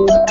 Thank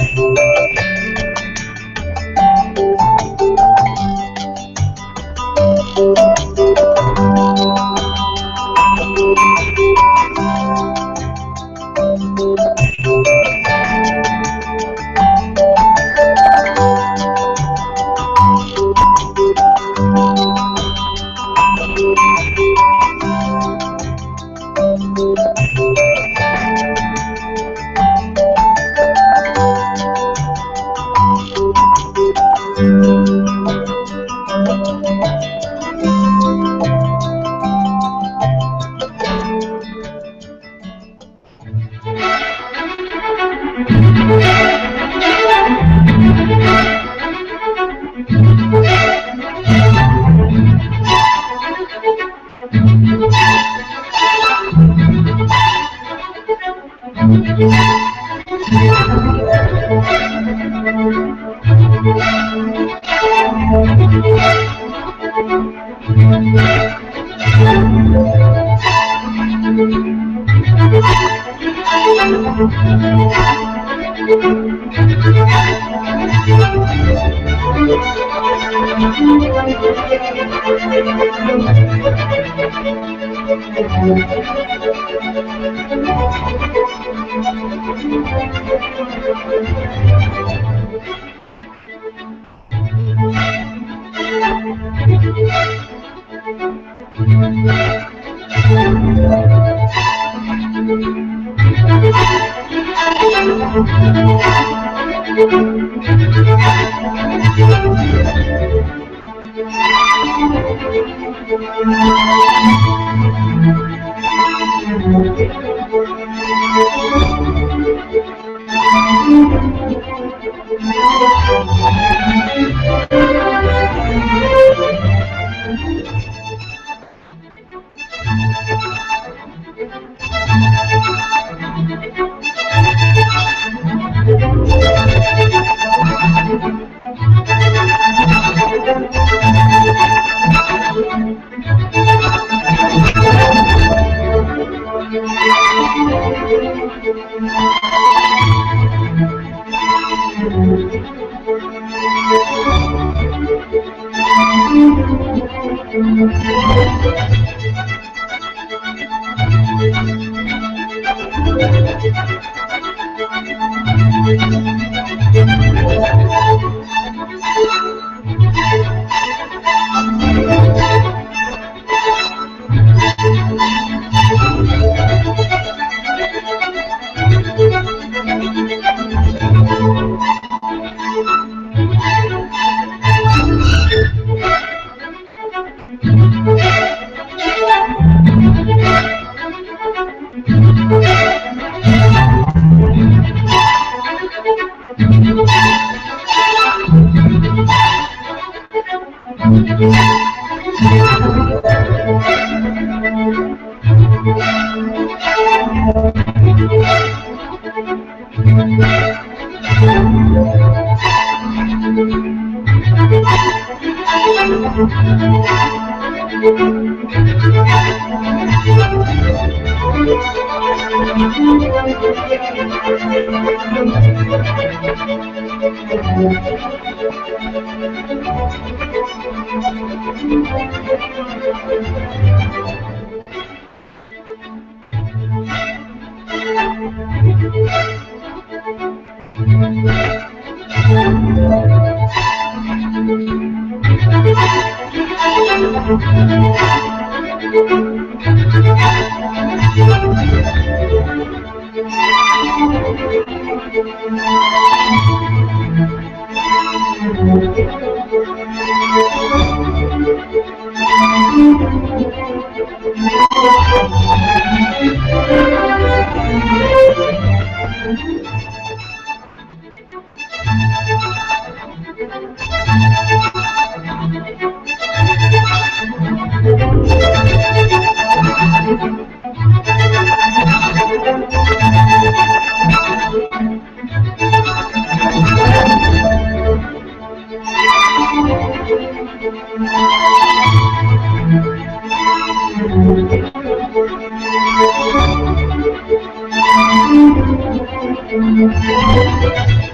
you.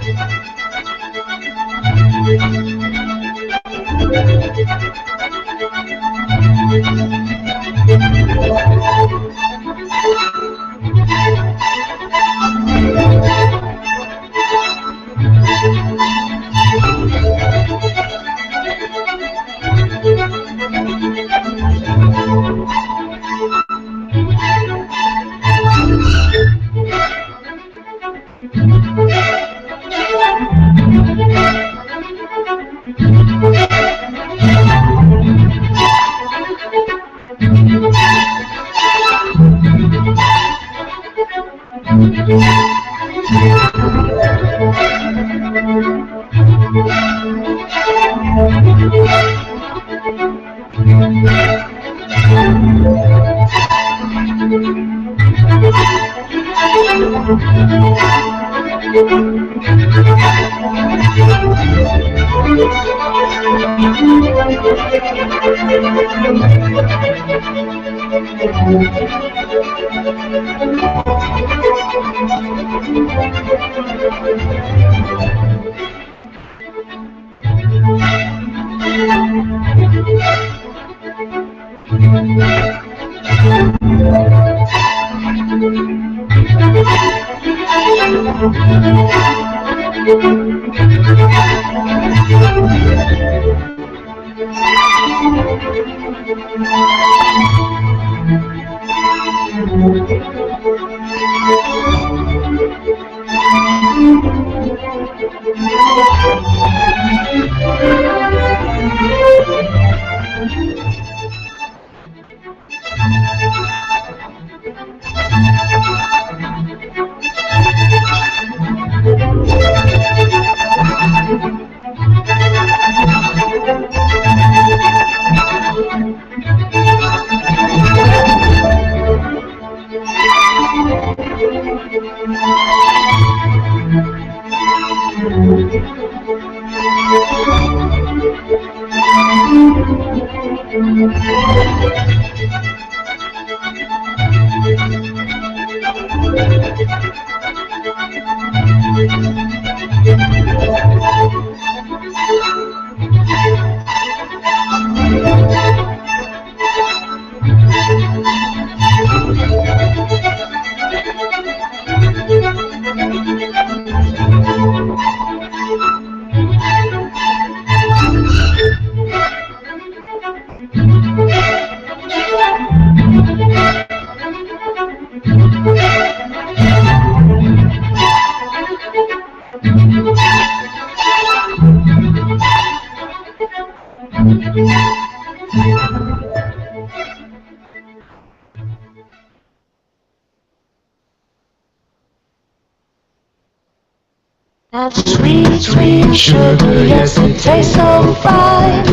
That sweet, sweet sugar, yes, it tastes so fine.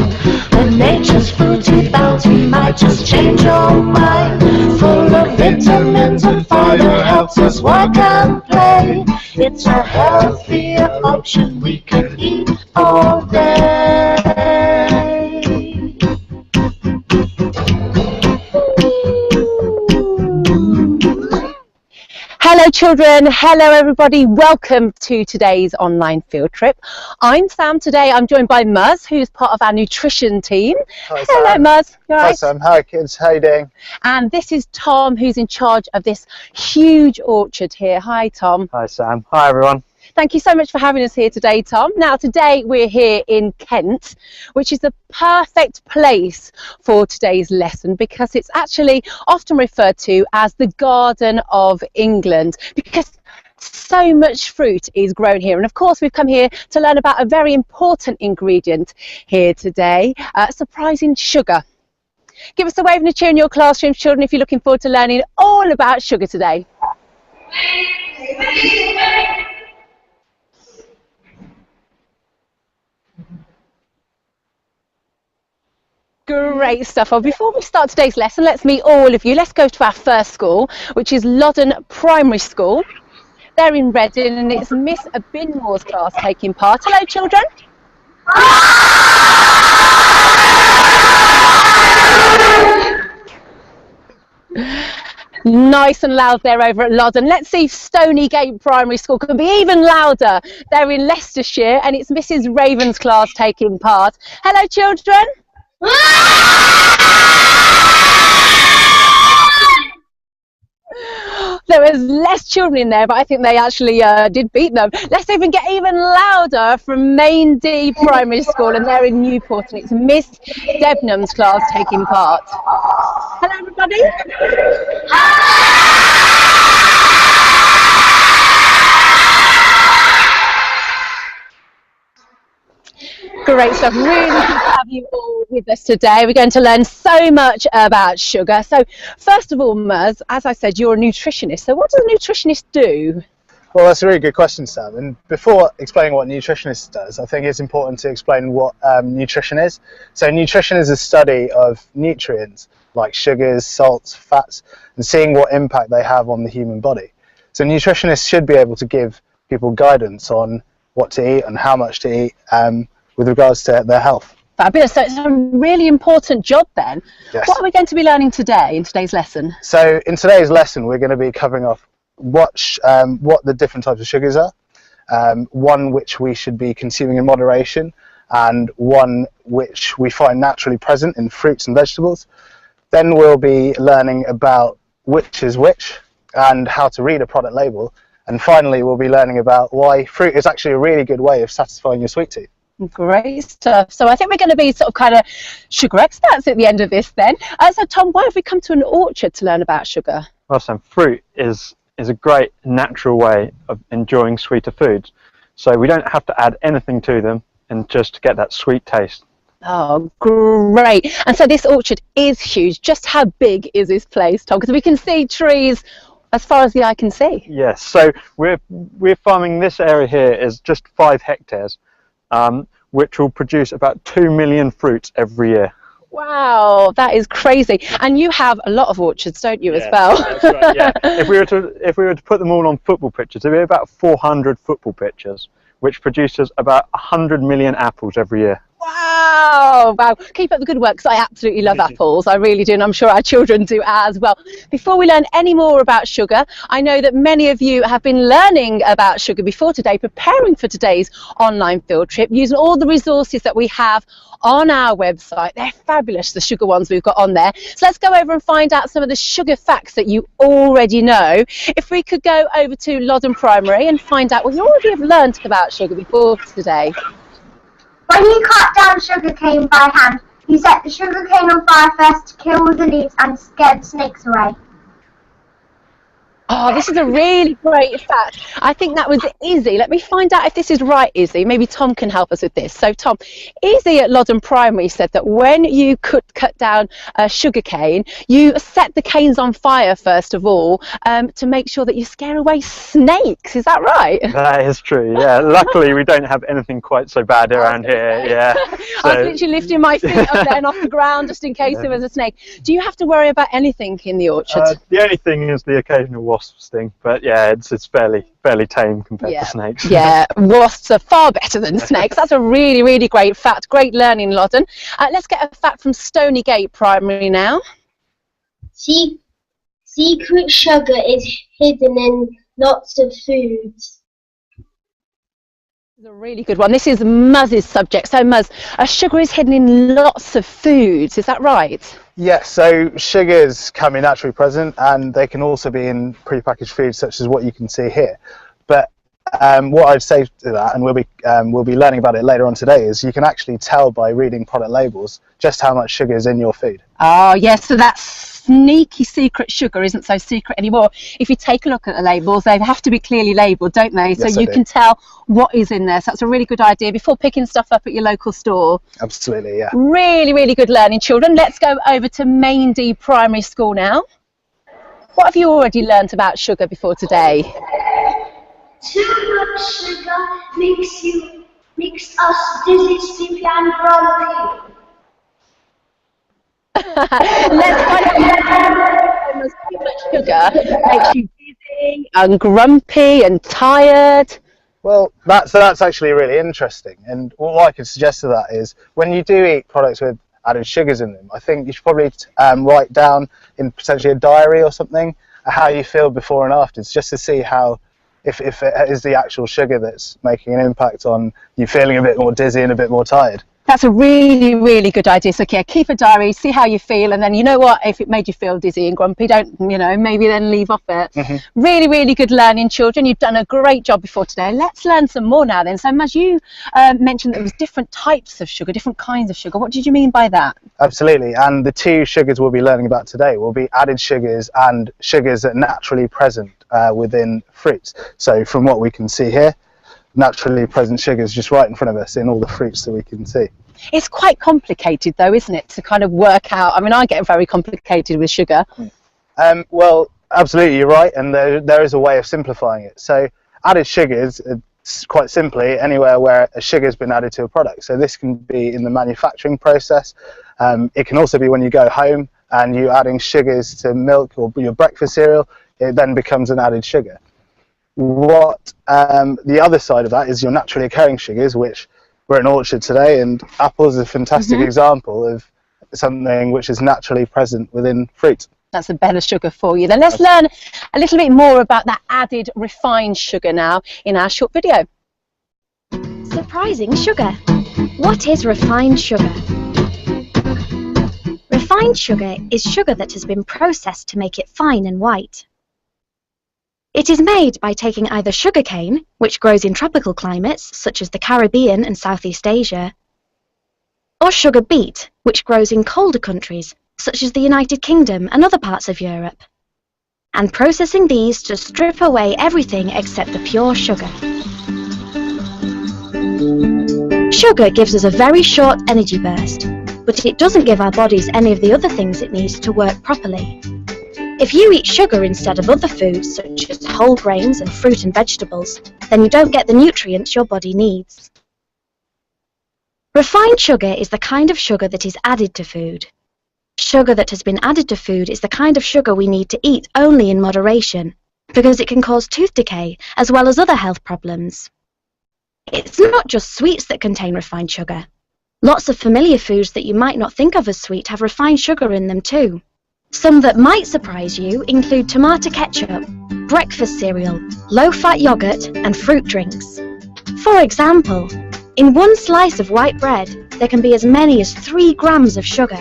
And nature's fruity bounty might just change your mind. Full of vitamins and fiber, helps us work and play. It's a healthier option we can eat all day. Hello children, hello everybody, welcome to today's online field trip. I'm Sam today, I'm joined by Muzz, who's part of our nutrition team. Hi, hello Sam. Muzz, you all right? Hi Sam, hi kids, how you doing? And this is Tom, who's in charge of this huge orchard here. Hi Tom. Hi Sam, hi everyone. Thank you so much for having us here today, Tom. Now, today we're here in Kent, which is the perfect place for today's lesson because it's actually often referred to as the Garden of England because so much fruit is grown here. And of course, we've come here to learn about a very important ingredient here today, surprising sugar. Give us a wave and a cheer in your classrooms, children, if you're looking forward to learning all about sugar today. Great stuff. Well, before we start today's lesson, let's meet all of you. Let's go to our first school, which is Loddon Primary School. They're in Reading and it's Miss Binmore's class taking part. Hello, children. Nice and loud there over at Loddon. Let's see if Stonygate Primary School can be even louder. They're in Leicestershire and it's Mrs. Raven's class taking part. Hello, children. There was less children in there, but I think they actually did beat them. Let's even get even louder from Main D Primary School, and they're in Newport, and it's Miss Debnam's class taking part. Hello, everybody. Great stuff, really good to have you all with us today. We're going to learn so much about sugar. So first of all, Muzz, as I said, you're a nutritionist. So what does a nutritionist do? Well, that's a really good question, Sam. And before explaining what a nutritionist does, I think it's important to explain what nutrition is. So nutrition is a study of nutrients like sugars, salts, fats, and seeing what impact they have on the human body. So nutritionists should be able to give people guidance on what to eat and how much to eat with regards to their health. Fabulous. So it's a really important job then. Yes. What are we going to be learning today in today's lesson? So in today's lesson, we're going to be covering off what the different types of sugars are, one which we should be consuming in moderation, and one which we find naturally present in fruits and vegetables. Then we'll be learning about which is which and how to read a product label. And finally, we'll be learning about why fruit is actually a really good way of satisfying your sweet tooth. Great stuff. So I think we're going to be sort of kind of sugar experts at the end of this then. So Tom, why have we come to an orchard to learn about sugar? Well, Sam, fruit is a great natural way of enjoying sweeter foods. So we don't have to add anything to them and just get that sweet taste. Oh, great. And so this orchard is huge. Just how big is this place, Tom? Because we can see trees as far as the eye can see. Yes, so we're farming this area here is just 5 hectares. Which will produce about 2 million fruits every year. Wow, that is crazy. And you have a lot of orchards, don't you, as well? That's right, yeah. If we were to put them all on football pitches, there'd be about 400 football pitches, which produces about 100 million apples every year. Wow, wow. Keep up the good work, because I absolutely love apples. I really do, and I'm sure our children do as well. Before we learn any more about sugar, I know that many of you have been learning about sugar before today, preparing for today's online field trip, using all the resources that we have on our website. They're fabulous, the sugar ones we've got on there. So let's go over and find out some of the sugar facts that you already know. If we could go over to Loddon Primary and find out what you already have learned about sugar before today. When you cut down sugar cane by hand, you set the sugar cane on fire first to kill all the leaves and scare the snakes away. Oh, this is a really great fact. I think that was Izzy. Let me find out if this is right, Izzy. Maybe Tom can help us with this. So, Tom, Izzy at Loddon Primary said that when you could cut down a sugar cane, you set the canes on fire, first of all, to make sure that you scare away snakes. Is that right? That is true, yeah. Luckily, we don't have anything quite so bad around here, yeah. So, I was literally lifting my feet up there and off the ground just in case there was a snake. Do you have to worry about anything in the orchard? the only thing is the occasional wasp sting, but yeah, it's fairly tame compared to snakes. Yeah, wasps are far better than snakes. That's a really, really great fact. Great learning, Loddon. Let's get a fact from Stony Gate Primary now. Secret sugar is hidden in lots of foods. This is a really good one. This is Muzz's subject. So Muzz, sugar is hidden in lots of foods. Is that right? Yes, so sugars can be naturally present, and they can also be in prepackaged foods such as what you can see here. But what I'd say to that, and we'll be learning about it later on today, is you can actually tell by reading product labels just how much sugar is in your food. Oh yes, so that sneaky secret sugar isn't so secret anymore. If you take a look at the labels, they have to be clearly labelled, don't they? So yes, you can tell what is in there. So that's a really good idea before picking stuff up at your local store. Absolutely, yeah. Really, really good learning, children. Let's go over to Maindee Primary School now. What have you already learnt about sugar before today? Too much sugar makes us dizzy, sleepy and grumpy. Let's find out too much sugar makes you dizzy and grumpy and tired. Well, that's actually really interesting, and what I could suggest to that is when you do eat products with added sugars in them, I think you should probably write down in potentially a diary or something how you feel before and after, just to see how if it is the actual sugar that's making an impact on you feeling a bit more dizzy and a bit more tired. That's a really, really good idea. So, yeah, keep a diary, see how you feel, and then you know what, if it made you feel dizzy and grumpy, don't, maybe then leave off it. Really, really good learning, children. You've done a great job before today. Let's learn some more now then. So, Maz, you mentioned there was different types of sugar, different kinds of sugar. What did you mean by that? Absolutely, and the two sugars we'll be learning about today will be added sugars and sugars that are naturally present within fruits. So, from what we can see here, naturally present sugars just right in front of us in all the fruits that we can see. It's quite complicated though, isn't it, to kind of work out? I mean, I get very complicated with sugar. Well, absolutely, you're right, and there is a way of simplifying it. So added sugars, quite simply, anywhere where a sugar has been added to a product. So this can be in the manufacturing process. It can also be when you go home and you're adding sugars to milk or your breakfast cereal, it then becomes an added sugar. What the other side of that is your naturally occurring sugars, which we're in an orchard today, and apples is a fantastic example of something which is naturally present within fruit. That's a better sugar for you. Then let's learn a little bit more about that added refined sugar now in our short video. Surprising sugar. What is refined sugar? Refined sugar is sugar that has been processed to make it fine and white. It is made by taking either sugarcane, which grows in tropical climates such as the Caribbean and Southeast Asia, or sugar beet, which grows in colder countries such as the United Kingdom and other parts of Europe, and processing these to strip away everything except the pure sugar. Sugar gives us a very short energy burst, but it doesn't give our bodies any of the other things it needs to work properly. If you eat sugar instead of other foods such as whole grains and fruit and vegetables, then you don't get the nutrients your body needs. Refined sugar is the kind of sugar that is added to food. Sugar that has been added to food is the kind of sugar we need to eat only in moderation, because it can cause tooth decay as well as other health problems. It's not just sweets that contain refined sugar. Lots of familiar foods that you might not think of as sweet have refined sugar in them too. Some that might surprise you include tomato ketchup, breakfast cereal, low-fat yogurt and fruit drinks. For example, in one slice of white bread, there can be as many as 3 grams of sugar.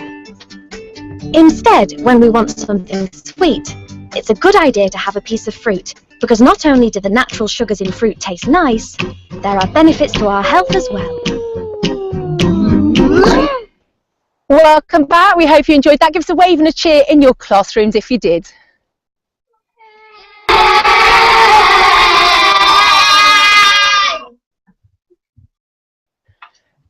Instead, when we want something sweet, it's a good idea to have a piece of fruit, because not only do the natural sugars in fruit taste nice, there are benefits to our health as well. Welcome back. We hope you enjoyed that. Give us a wave and a cheer in your classrooms if you did.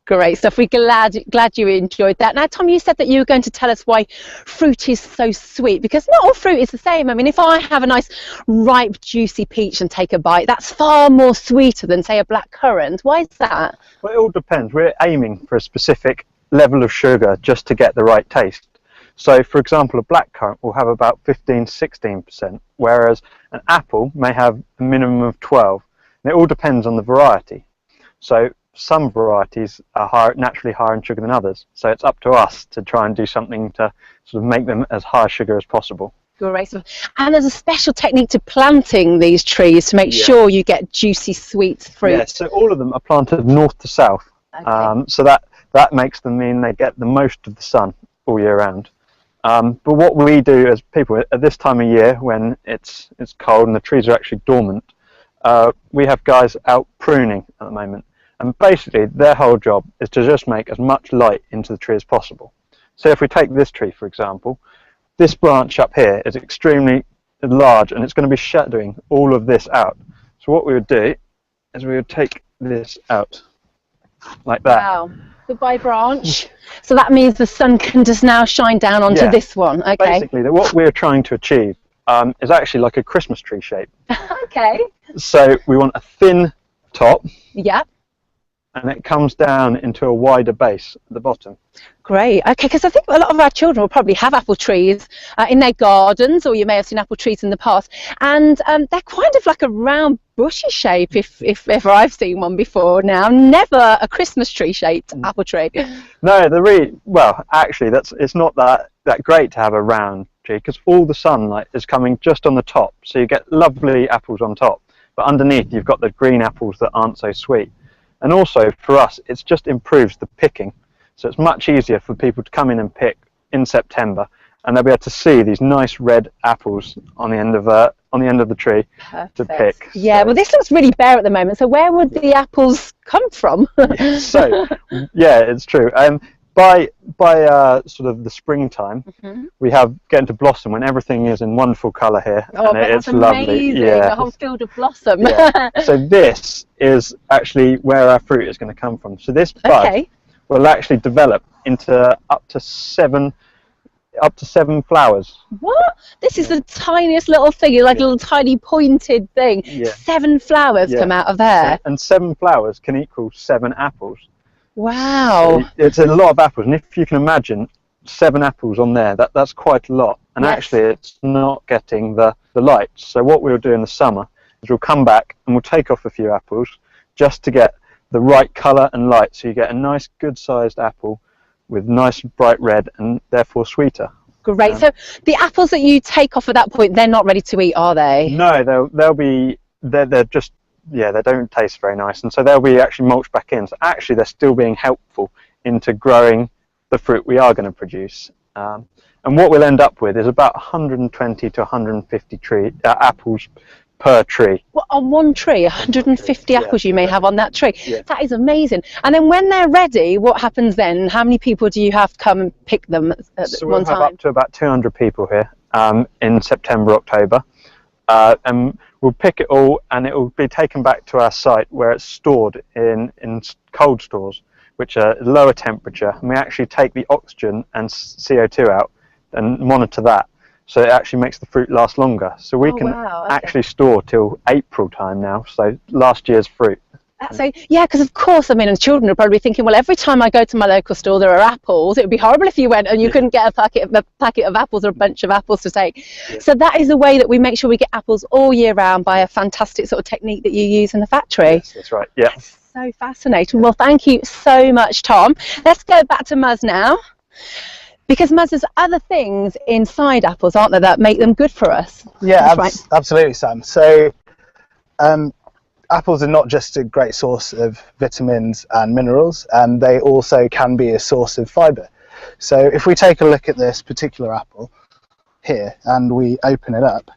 Great stuff. We're glad you enjoyed that. Now, Tom, you said that you were going to tell us why fruit is so sweet, because not all fruit is the same. I mean, if I have a nice ripe, juicy peach and take a bite, that's far more sweeter than, say, a black currant. Why is that? Well, it all depends. We're aiming for a specific level of sugar just to get the right taste. So, for example, a black currant will have about 15–16%, whereas an apple may have a minimum of 12%. And it all depends on the variety. So, some varieties are naturally higher in sugar than others, so it's up to us to try and do something to sort of make them as high sugar as possible. Great. And there's a special technique to planting these trees to make sure you get juicy, sweet fruit. Yeah, so all of them are planted north to south, so that makes them mean they get the most of the sun all year round. But what we do as people at this time of year, when it's cold and the trees are actually dormant, we have guys out pruning at the moment. And basically, their whole job is to just make as much light into the tree as possible. So if we take this tree, for example, this branch up here is extremely large and it's going to be shadowing all of this out. So what we would do is we would take this out like that. Wow. Goodbye, branch. So that means the sun can just now shine down onto this one. Okay. Basically, what we're trying to achieve is actually like a Christmas tree shape. Okay. So we want a thin top. Yeah. And it comes down into a wider base at the bottom. Great. Okay, because I think a lot of our children will probably have apple trees in their gardens, or you may have seen apple trees in the past, and they're kind of like a round bushy shape, if ever I've seen one before now. Never a Christmas tree shaped apple tree. No, well, actually, it's not that great to have a round tree, because all the sunlight is coming just on the top, so you get lovely apples on top, but underneath you've got the green apples that aren't so sweet. And also, for us, it just improves the picking. So it's much easier for people to come in and pick in September, and they'll be able to see these nice red apples on the end of the tree. Perfect. To pick. Yeah, so, well, this looks really bare at the moment. So where would the apples come from? So, yeah, it's true. By sort of the springtime, we get into blossom when everything is in wonderful colour here, and it's lovely. Yeah, a whole field of blossom. Yeah. So this is actually where our fruit is going to come from. So this bud will actually develop into up to seven flowers. What? This is the tiniest little thing, like a little tiny pointed thing. Yeah. 7 flowers come out of there. And 7 flowers can equal 7 apples. Wow. So it's a lot of apples, and if you can imagine 7 apples on there, that's quite a lot. And actually it's not getting the light. So what we'll do in the summer is we'll come back and we'll take off a few apples just to get the right colour and light, so you get a nice good sized apple with nice bright red and therefore sweeter. Great. So the apples that you take off at that point, they're not ready to eat, are they? No, they're just, yeah, they don't taste very nice, and so they'll be actually mulched back in. So actually they're still being helpful into growing the fruit we are going to produce. And what we'll end up with is about 120 to 150 apples per tree. Well, on one tree, 150 apples you may have on that tree. Yeah. That is amazing. And then when they're ready, what happens then? How many people do you have come and pick them at So one we'll have time? up to about 200 people here in September, October. And we'll pick it all, and it will be taken back to our site where it's stored in cold stores, which are lower temperature. And we actually take the oxygen and CO2 out and monitor that. So it actually makes the fruit last longer. So we can actually store till April time now, so last year's fruit. So, yeah, because of course, I mean, and children are probably thinking, well, every time I go to my local store, there are apples. It would be horrible if you went and you couldn't get a packet of apples or a bunch of apples to take. Yeah. So that is a way that we make sure we get apples all year round by a fantastic sort of technique that you use in the factory. Yes, that's right, yeah. That's so fascinating. Well, thank you so much, Tom. Let's go back to Muzz now. Because Muzz, there's other things inside apples, aren't there, that make them good for us? Yeah, absolutely, Sam. So apples are not just a great source of vitamins and minerals, they also can be a source of fibre. So if we take a look at this particular apple here and we open it up,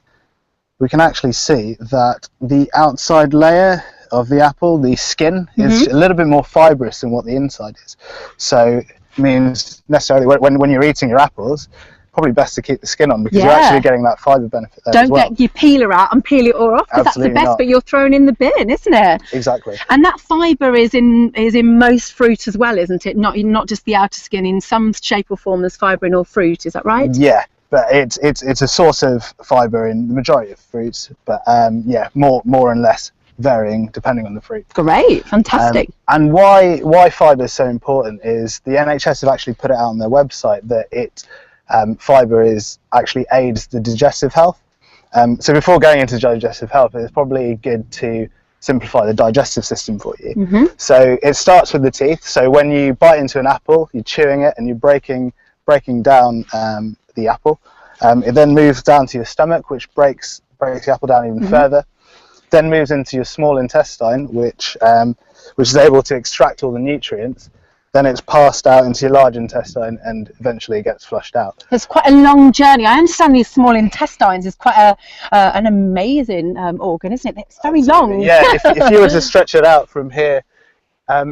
we can actually see that the outside layer of the apple, the skin, is a little bit more fibrous than what the inside is. So means necessarily when you're eating your apples, probably best to keep the skin on, because you're actually getting that fibre benefit there as well. Don't get your peeler out and peel it all off, because that's the best bit you're throwing in the bin, isn't it? Exactly. And that fibre is in most fruit as well, isn't it? Not just the outer skin. In some shape or form, there's fibre in all fruit. Is that right? Yeah, but it's a source of fibre in the majority of fruits. But yeah, more and less, varying depending on the fruit. Great, fantastic. And why fibre is so important is the NHS have actually put it out on their website that fibre actually aids the digestive health. So before going into digestive health, it's probably good to simplify the digestive system for you. So it starts with the teeth. So when you bite into an apple, you're chewing it and you're breaking down the apple. It then moves down to your stomach, which breaks the apple down even further. Then moves into your small intestine, which is able to extract all the nutrients. Then it's passed out into your large intestine and eventually gets flushed out. It's quite a long journey. I understand these small intestines is quite an amazing organ, isn't it? It's very long. Yeah, if you were to stretch it out from here,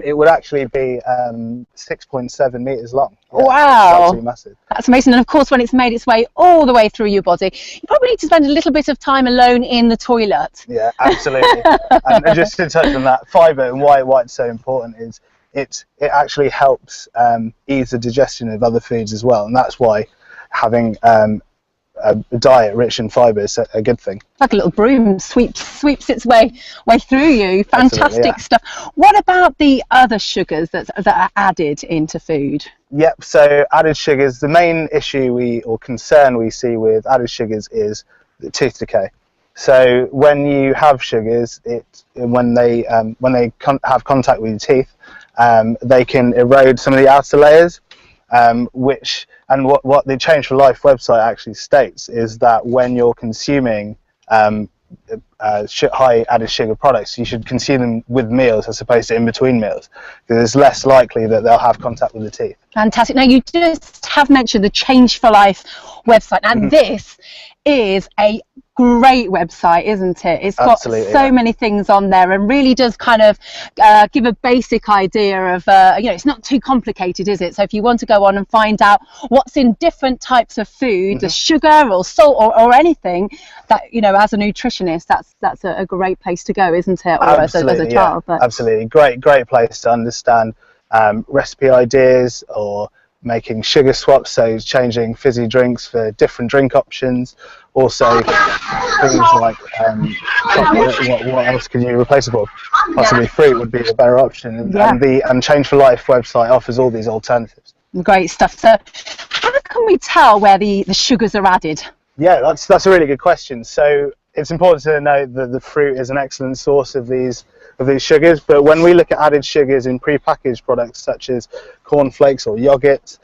it would actually be 6.7 meters long. Yeah, wow, it's absolutely massive. That's amazing. And of course, when it's made its way all the way through your body, you probably need to spend a little bit of time alone in the toilet. Yeah, absolutely. And just to touch on that, fibre and why it's so important is it actually helps ease the digestion of other foods as well, and that's why having a diet rich in fibre is a good thing. Like a little broom sweeps its way through you. Fantastic stuff. What about the other sugars that are added into food? Yep, so added sugars, the main issue or concern we see with added sugars is the tooth decay. So when you have sugars, when they have contact with your teeth, they can erode some of the outer layers, what the Change for Life website actually states is that when you're consuming high added sugar products, you should consume them with meals as opposed to in between meals, because it's less likely that they'll have contact with the teeth. Fantastic. Now, you just have mentioned the Change for Life website, and this is a great website, isn't it? It's got so many things on there, and really does kind of give a basic idea of it's not too complicated, is it? So if you want to go on and find out what's in different types of food, the sugar or salt or anything, that as a nutritionist, that's a great place to go, isn't it? Or as a child. But absolutely, great place to understand recipe ideas or making sugar swaps, so changing fizzy drinks for different drink options. Also things like chocolate, what else can you replace it for? Possibly fruit would be a better option, and Change for Life website offers all these alternatives. Great stuff. So how can we tell where the sugars are added? Yeah, that's a really good question. So it's important to know that the fruit is an excellent source of these of these sugars, but when we look at added sugars in prepackaged products such as cornflakes or yogurt,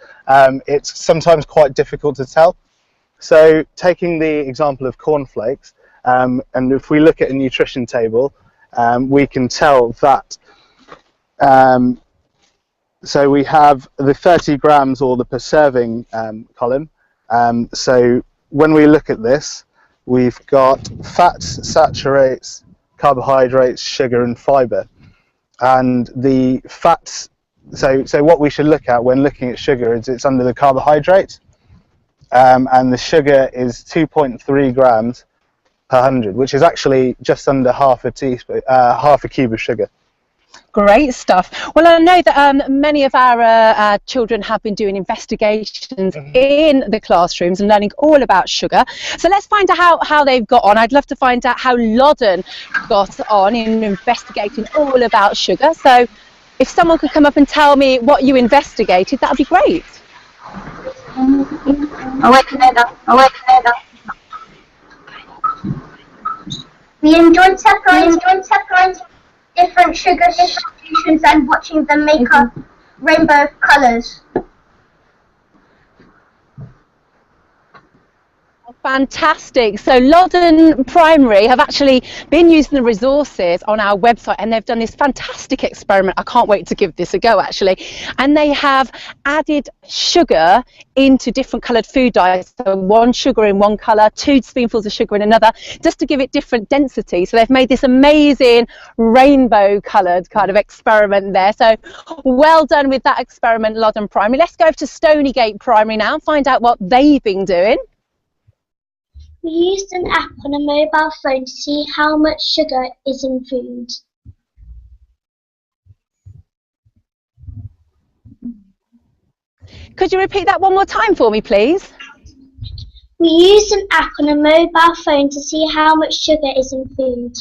it's sometimes quite difficult to tell. So taking the example of cornflakes, and if we look at a nutrition table, we can tell that so we have the 30 grams or the per serving column. So when we look at this, we've got fats, saturates, carbohydrates, sugar and fibre. And the fats, so what we should look at when looking at sugar is it's under the carbohydrates, and the sugar is 2.3 grams per 100, which is actually just under half a teaspoon, half a cube of sugar. Great stuff. Well, I know that many of our children have been doing investigations in the classrooms and learning all about sugar. So let's find out how they've got on. I'd love to find out how Loddon got on in investigating all about sugar. So if someone could come up and tell me what you investigated, that would be great. We enjoyed separating different sugar substitutions and watching them make a rainbow of colours. Fantastic. So Loddon Primary have actually been using the resources on our website, and they've done this fantastic experiment. I can't wait to give this a go, actually. And they have added sugar into different coloured food dyes. So one sugar in one colour, 2 spoonfuls of sugar in another, just to give it different density. So they've made this amazing rainbow coloured kind of experiment there. So well done with that experiment, Loddon Primary. Let's go over to Stonygate Primary now and find out what they've been doing. We used an app on a mobile phone to see how much sugar is in food. Could you repeat that one more time for me, please? We used an app on a mobile phone to see how much sugar is in food.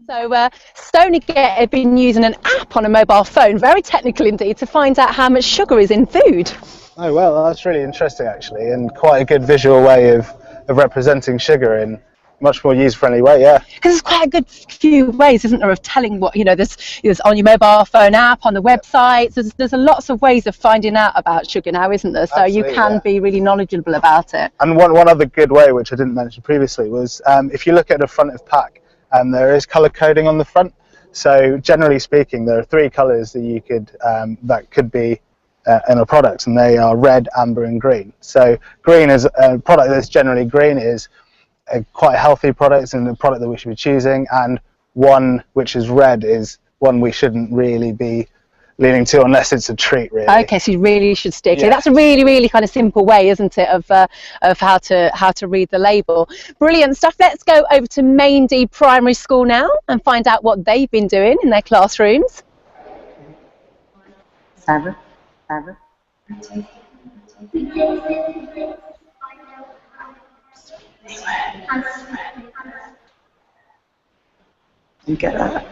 So Stonygate have been using an app on a mobile phone, very technical indeed, to find out how much sugar is in food. Oh well, that's really interesting actually, and quite a good visual way of representing sugar in a much more user-friendly way, yeah. Because there's quite a good few ways, isn't there, of telling what, you know, there's on your mobile phone app, on the website, there's lots of ways of finding out about sugar now, isn't there? So absolutely, you can be really knowledgeable about it. And one other good way, which I didn't mention previously, was if you look at the front of pack, there is colour coding on the front. So generally speaking, there are 3 colours that you could that could be in a product, and they are red, amber and green. So green is a product that's generally green is quite a healthy product and a product that we should be choosing, and one which is red is one we shouldn't really be leaning to unless it's a treat, really. Okay, so you really should stick to it. That's a really kind of simple way, isn't it, of how to read the label. Brilliant stuff. Let's go over to Maindee Primary School now and find out what they've been doing in their classrooms. Sarah. You get that?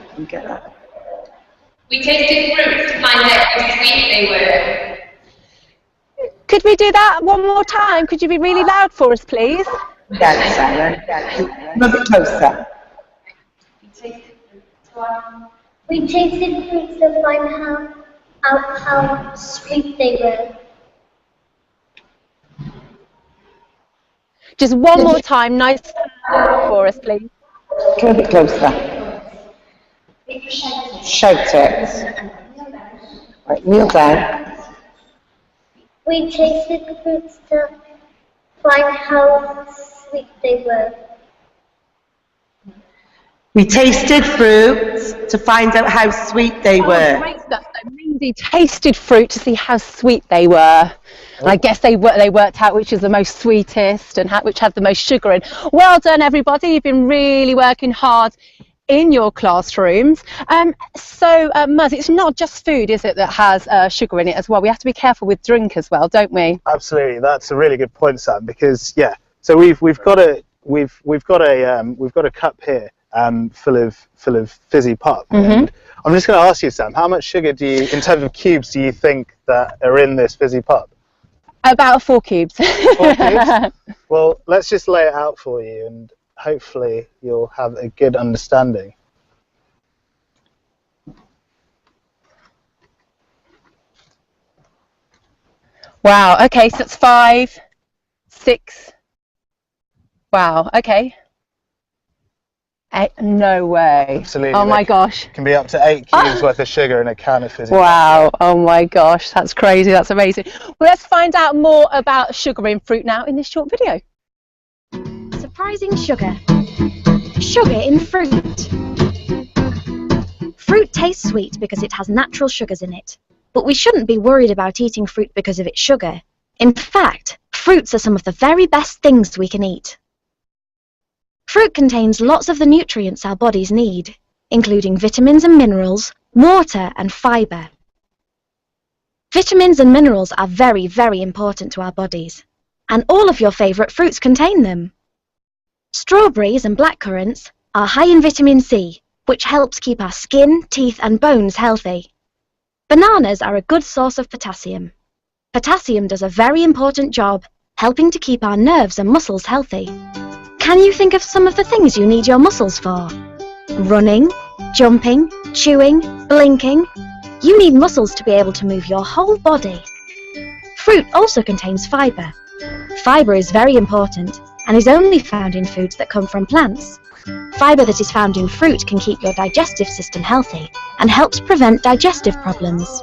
We tasted fruits to find out how sweet they were. Could we do that one more time? Could you be really loud for us, please? Yes, Sarah. A little bit closer. We tasted fruits to find out how sweet they were. Just one more time, nice for us, please. A little bit closer. Shout it. Right, kneel down. We tasted the fruits to find how sweet they were. We tasted fruits to find out how sweet they were. Great stuff. So Maindee tasted fruit to see how sweet they were. And I guess they worked out which is the most sweetest and which had the most sugar in. Well done, everybody. You've been really working hard in your classrooms. So Muzz, it's not just food, is it, that has sugar in it as well? We have to be careful with drink as well, don't we? Absolutely. That's a really good point, Sam. Because so we've got a cup here. Full of fizzy pop. And I'm just going to ask you, Sam, how much sugar in terms of cubes, do you think that are in this fizzy pop? About 4 cubes. 4 cubes? Well, let's just lay it out for you. And hopefully you'll have a good understanding. Wow, okay, so it's 5, 6. Wow, okay. No way. Absolutely. Oh my gosh. It can be up to 8 cubes worth of sugar in a can of fizzy. Wow, oh my gosh, that's crazy, that's amazing. Well, let's find out more about sugar in fruit now in this short video. Surprising sugar. Sugar in fruit. Fruit tastes sweet because it has natural sugars in it. But we shouldn't be worried about eating fruit because of its sugar. In fact, fruits are some of the very best things we can eat. Fruit contains lots of the nutrients our bodies need, including vitamins and minerals, water and fibre. Vitamins and minerals are very, very important to our bodies, and all of your favourite fruits contain them. Strawberries and blackcurrants are high in vitamin C, which helps keep our skin, teeth and bones healthy. Bananas are a good source of potassium. Potassium does a very important job, helping to keep our nerves and muscles healthy. Can you think of some of the things you need your muscles for? Running, jumping, chewing, blinking. You need muscles to be able to move your whole body. Fruit also contains fibre. Fibre is very important and is only found in foods that come from plants. Fibre that is found in fruit can keep your digestive system healthy and helps prevent digestive problems.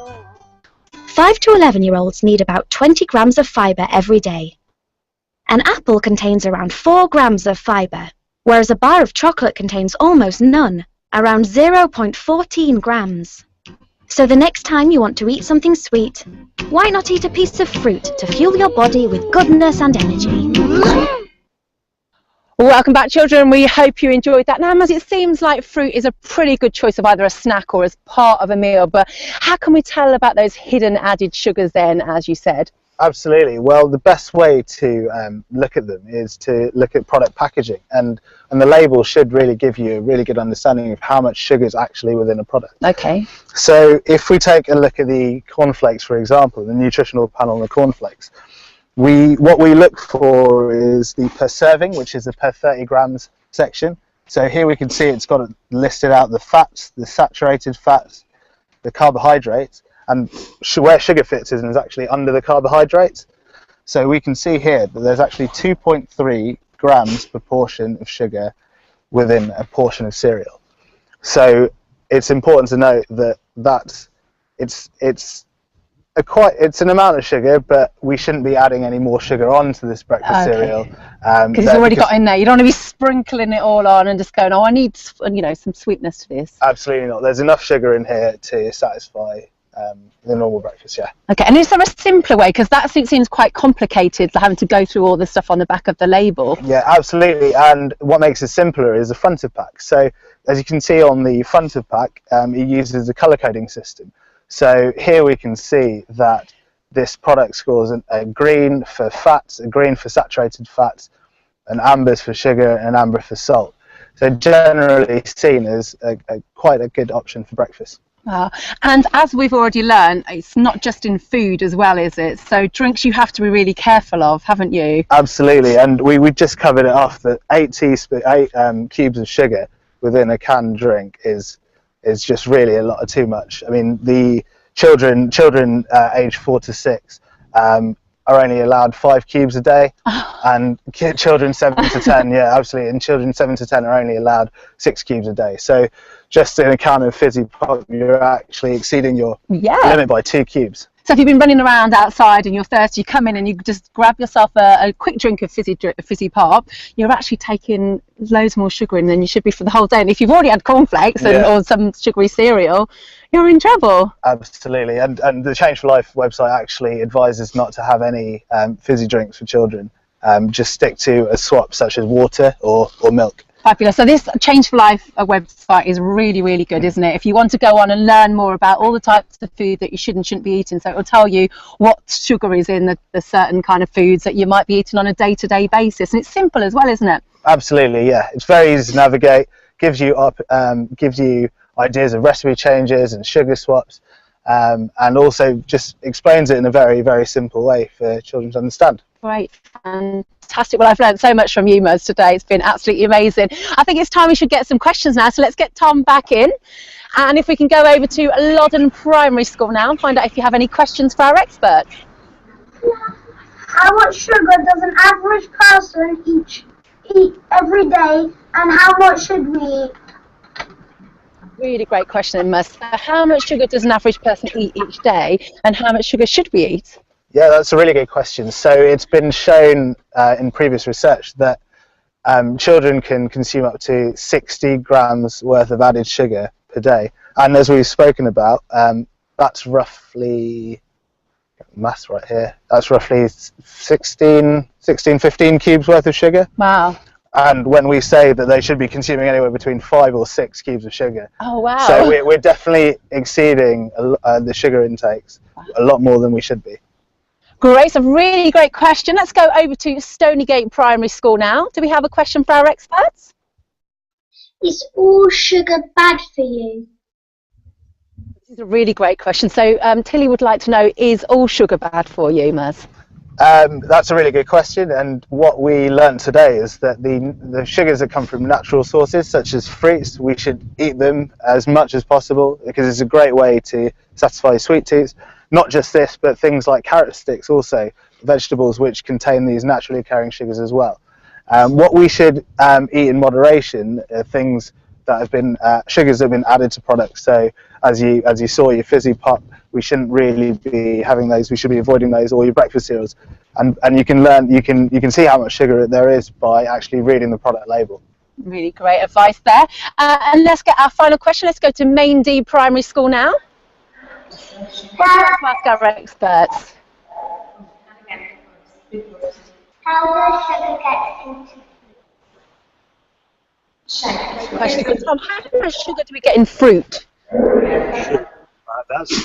5 to 11-year-olds need about 20 grams of fibre every day. An apple contains around 4 grams of fibre, whereas a bar of chocolate contains almost none, around 0.14 grams. So the next time you want to eat something sweet, why not eat a piece of fruit to fuel your body with goodness and energy? Welcome back, children. We hope you enjoyed that. Now, as it seems like fruit is a pretty good choice of either a snack or as part of a meal, but how can we tell about those hidden added sugars then, as you said? Absolutely. Well, the best way to look at them is to look at product packaging, and the label should really give you a really good understanding of how much sugar is actually within a product. Okay. So if we take a look at the cornflakes, for example, the nutritional panel on the cornflakes, what we look for is the per serving, which is the per 30 grams section. So here we can see it's got listed out the fats, the saturated fats, the carbohydrates, and where sugar fits is actually under the carbohydrates. So we can see here that there's actually 2.3 grams per portion of sugar within a portion of cereal. So it's important to note that it's an amount of sugar, but we shouldn't be adding any more sugar onto this breakfast cereal. Because it's already got in there. You don't want to be sprinkling it all on and just going, oh, I need, some sweetness to this. Absolutely not. There's enough sugar in here to satisfy the normal breakfast, yeah. Okay, and is there a simpler way? Because that seems quite complicated, having to go through all the stuff on the back of the label. Yeah, absolutely. And what makes it simpler is the front of pack. So as you can see on the front of pack, it uses the colour coding system. So here we can see that this product scores a green for fats, a green for saturated fats, an amber for sugar, and an amber for salt. So generally seen as quite a good option for breakfast. And as we've already learned, it's not just in food as well, is it? So drinks you have to be really careful of, haven't you? Absolutely, and we just covered it off that 8 cubes of sugar within a canned drink is just really a lot, too much. I mean, the children aged 4 to 6 are only allowed 5 cubes a day, and children 7 to 10, yeah, absolutely, and children 7 to 10 are only allowed 6 cubes a day. So just in a can of fizzy pop, you're actually exceeding your limit by 2 cubes. So if you've been running around outside and you're thirsty, you come in and you just grab yourself a quick drink of fizzy pop, you're actually taking loads more sugar in than you should be for the whole day. And if you've already had cornflakes or some sugary cereal, you're in trouble. Absolutely, and the Change for Life website actually advises not to have any fizzy drinks for children. Just stick to a swap such as water or milk. Fabulous. So this Change for Life website is really, really good, isn't it? If you want to go on and learn more about all the types of food that you should and shouldn't be eating, so it will tell you what sugar is in the certain kind of foods that you might be eating on a day-to-day basis. And it's simple as well, isn't it? Absolutely, yeah. It's very easy to navigate, gives you ideas of recipe changes and sugar swaps, and also just explains it in a very, very simple way for children to understand. Great, fantastic. Well, I've learned so much from you, Muz, today. It's been absolutely amazing. I think it's time we should get some questions now. So let's get Tom back in. And if we can go over to Loddon Primary School now and find out if you have any questions for our experts. How much sugar does an average person eat every day, and how much should we eat? Really great question, Muz. How much sugar does an average person eat each day, and how much sugar should we eat? Yeah, that's a really good question. So it's been shown in previous research that children can consume up to 60 grams worth of added sugar per day. And as we've spoken about, that's roughly, maths right here, that's roughly 15 cubes worth of sugar. Wow. And when we say that they should be consuming anywhere between 5 or 6 cubes of sugar. Oh, wow. So we're definitely exceeding the sugar intakes a lot more than we should be. Great, a really great question. Let's go over to Stonygate Primary School now. Do we have a question for our experts? Is all sugar bad for you? This is a really great question. So Tilly would like to know, is all sugar bad for you, Muz? That's a really good question, and what we learned today is that the sugars that come from natural sources, such as fruits, we should eat them as much as possible because it's a great way to satisfy your sweet tooth. Not just this, but things like carrot sticks also, vegetables which contain these naturally occurring sugars as well. What we should eat in moderation are things that have been, sugars that have been added to products. So as you saw, your fizzy pop, we shouldn't really be having those, we should be avoiding those, or your breakfast cereals. And you can learn, you can see how much sugar there is by actually reading the product label. Really great advice there. And let's get our final question. Let's go to Main D Primary School now. Let's ask our experts. How does sugar get into food? Question for Tom. How much sugar do we get in fruit?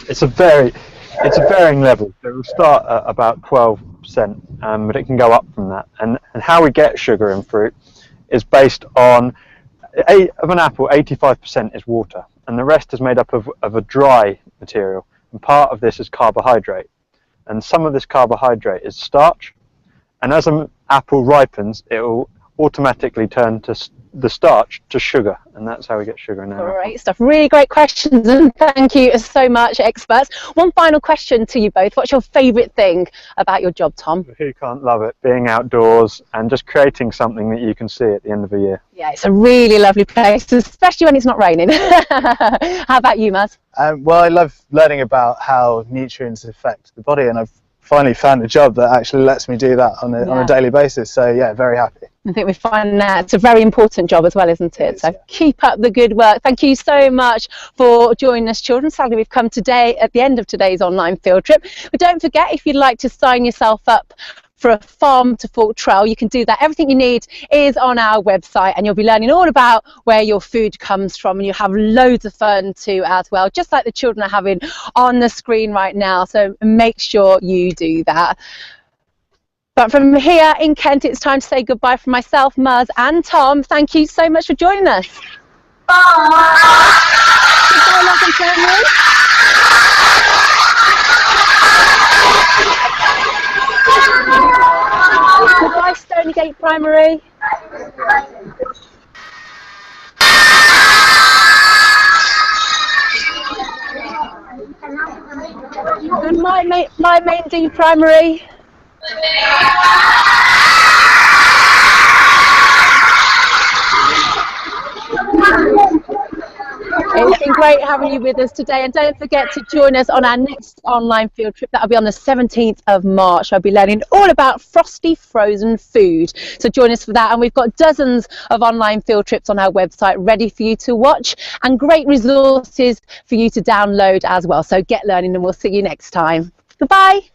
It's a varying level. So it will start at about 12%, but it can go up from that. And how we get sugar in fruit is based on, of an apple, 85% is water, and the rest is made up of a dry material. And part of this is carbohydrate, and some of this carbohydrate is starch. And as an apple ripens, it will automatically turn to the starch to sugar, and that's how we get sugar in our apple. Great stuff. Really great questions, and thank you so much, experts. One final question to you both. What's your favourite thing about your job, Tom? Who can't love it? Being outdoors and just creating something that you can see at the end of the year. Yeah, it's a really lovely place, especially when it's not raining. How about you, Muz? Well, I love learning about how nutrients affect the body, and I've finally found a job that actually lets me do that on a daily basis. So yeah, very happy. I think we find that it's a very important job as well, isn't it? So keep up the good work. Thank you so much for joining us, children. Sadly, we've come today at the end of today's online field trip. But don't forget, if you'd like to sign yourself up for a farm to fork trial, you can do that. Everything you need is on our website, and you'll be learning all about where your food comes from, and you have loads of fun too as well, just like the children are having on the screen right now. So make sure you do that. But from here in Kent, it's time to say goodbye from myself, Muz, and Tom. Thank you so much for joining us. Bye. Goodbye, Loddon Primary. Goodbye, Stonygate Primary. Goodbye, my Main D Primary. It's been great having you with us today, and don't forget to join us on our next online field trip. That'll be on the 17th of March. I'll be learning all about frosty frozen food, so join us for that. And we've got dozens of online field trips on our website ready for you to watch, and great resources for you to download as well. So get learning, and we'll see you next time. Goodbye.